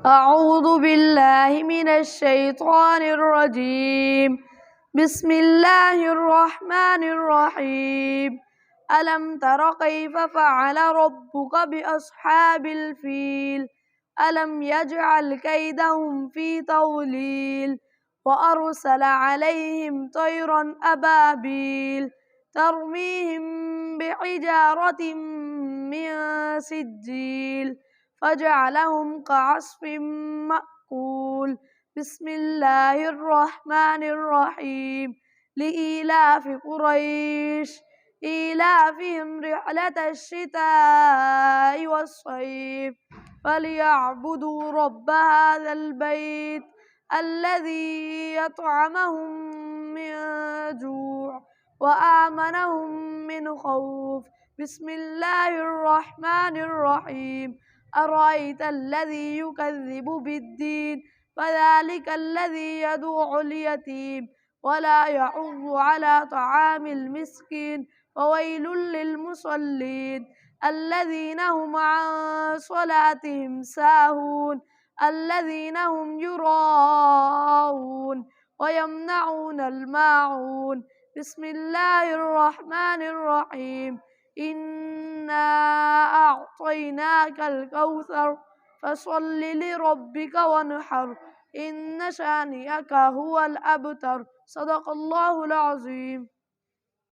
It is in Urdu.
أعوذ بالله من الشيطان الرجيم. بسم الله الرحمن الرحيم. ألم تر كيف فعل ربك بأصحاب الفيل؟ ألم يجعل كيدهم في تضليل وأرسل عليهم طيرا أبابيل ترميهم بحجارة من سجيل فجعلهم كعصف مأكول. بسم الله الرحمن الرحيم. لإيلاف قريش إيلافهم رحلة الشتاء والصيف فليعبدوا رب هذا البيت الذي يطعمهم من جوع وآمنهم من خوف. بسم الله الرحمن الرحيم. أرأيت الذي يكذب بالدين فذلك الذي يدعو اليتيم ولا يحض على طعام المسكين فويل للمصلين الذين هم عن صلاتهم ساهون الذين هم يراءون ويمنعون الماعون. بسم الله الرحمن الرحيم. إنا أعطيناك الكوثر فصل لربك وانحر إن شانئك هو الأبتر. صدق الله العظيم.